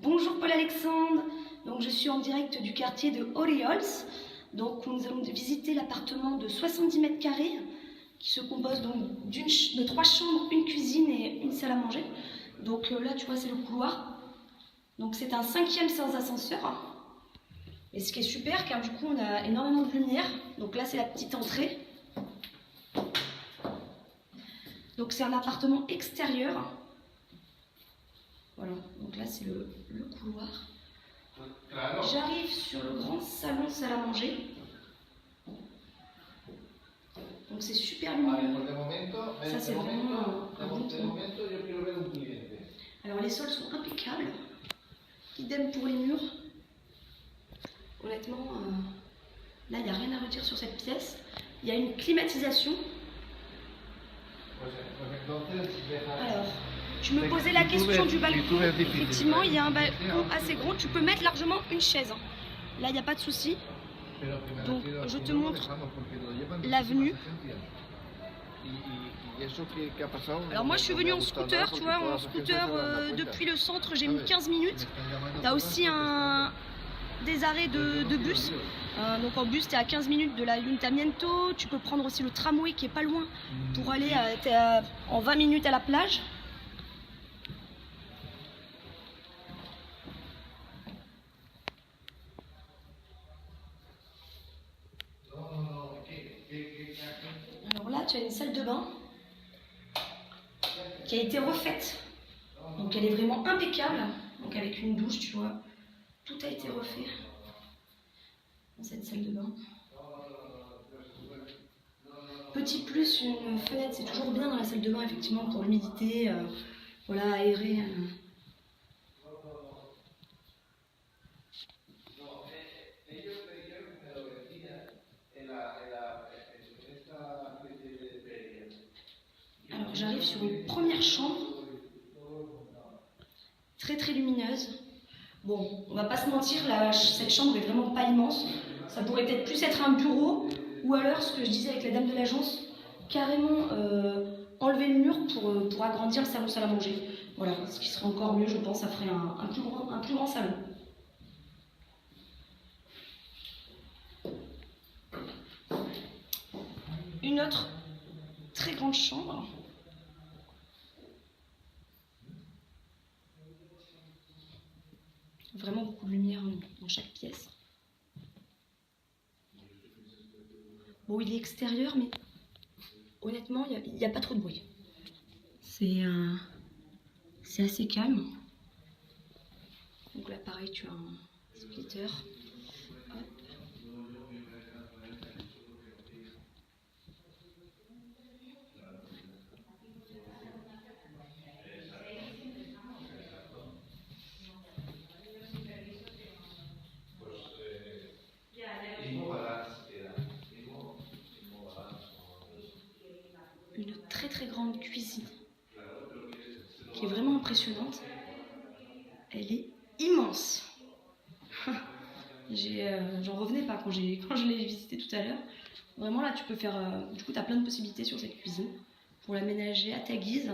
Bonjour Paul-Alexandre, donc je suis en direct du quartier de Orioles. Donc nous allons visiter l'appartement de 70 mètres carrés qui se compose donc de 3 chambres, une cuisine et une salle à manger. Donc là tu vois c'est le couloir. Donc c'est un 5e sans ascenseur. Et ce qui est super car du coup on a énormément de lumière. Donc là c'est la petite entrée. Donc c'est un appartement extérieur. Voilà, donc là c'est le couloir. J'arrive sur le grand salon salle à manger. Donc c'est super lumineux. Ça c'est vraiment un bon point. Alors les sols sont impeccables. Idem pour les murs. Honnêtement, là il n'y a rien à redire sur cette pièce. Il y a une climatisation. Alors, tu me posais la question du balcon. Effectivement, il y a un balcon assez grand. Tu peux mettre largement une chaise. Là, il n'y a pas de souci. Donc, je te montre l'avenue. Alors moi, je suis venue en scooter. Tu vois, en scooter depuis le centre, j'ai mis 15 minutes. Tu as aussi des arrêts de bus. Donc en bus, tu es à 15 minutes de l'Ayuntamiento. Tu peux prendre aussi le tramway qui est pas loin pour aller en 20 minutes à la plage. Alors là, tu as une salle de bain qui a été refaite. Donc elle est vraiment impeccable. Donc avec une douche, tu vois, tout a été refait dans cette salle de bain. Petit plus, une fenêtre, c'est toujours bien dans la salle de bain, effectivement, pour l'humidité, voilà, aérer. Alors j'arrive sur une première chambre, très lumineuse. Bon, on va pas se mentir, cette chambre est vraiment pas immense. Ça pourrait peut-être plus être un bureau, ou alors ce que je disais avec la dame de l'agence, carrément enlever le mur pour agrandir le salon salle à manger. Voilà, ce qui serait encore mieux, je pense, ça ferait un plus grand salon. Une autre très grande chambre. Vraiment beaucoup de lumière dans chaque pièce. Bon, il est extérieur, mais honnêtement, il n'y a pas trop de bruit. C'est assez calme. Donc là, pareil, tu as un splitter. Hop. Une très grande cuisine qui est vraiment impressionnante. Elle est immense. J'en revenais pas quand je l'ai visitée tout à l'heure. Vraiment là tu peux faire, du coup tu as plein de possibilités sur cette cuisine pour l'aménager à ta guise.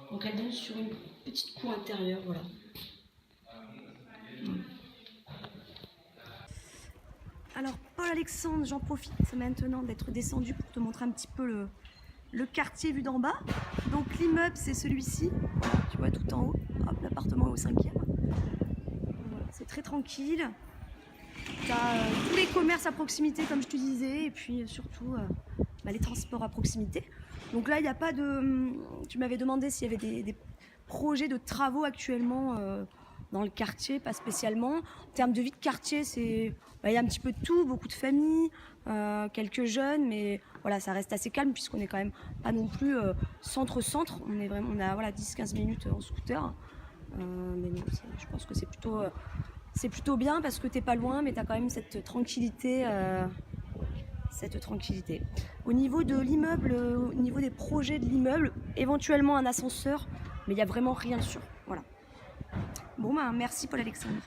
Donc elle donne sur une petite cour intérieure, voilà. Alors Paul-Alexandre, j'en profite maintenant d'être descendu pour te montrer un petit peu le quartier vu d'en bas. Donc l'immeuble c'est celui-ci, tu vois tout en haut, hop, l'appartement est au 5e. Voilà, c'est très tranquille. Tu as tous les commerces à proximité comme je te disais et puis surtout les transports à proximité. Donc là il n'y a pas de... Tu m'avais demandé s'il y avait des projets de travaux actuellement dans le quartier, pas spécialement. En termes de vie de quartier, il y a un petit peu de tout, beaucoup de familles, quelques jeunes, mais voilà, ça reste assez calme puisqu'on n'est quand même pas non plus centre-centre. On a voilà, 10-15 minutes en scooter. Mais non, je pense que c'est plutôt bien parce que tu n'es pas loin, mais tu as quand même cette tranquillité. Au niveau de l'immeuble, au niveau des projets de l'immeuble, éventuellement un ascenseur, mais il n'y a vraiment rien de sûr. Voilà. Bon, merci Paul-Alexandre.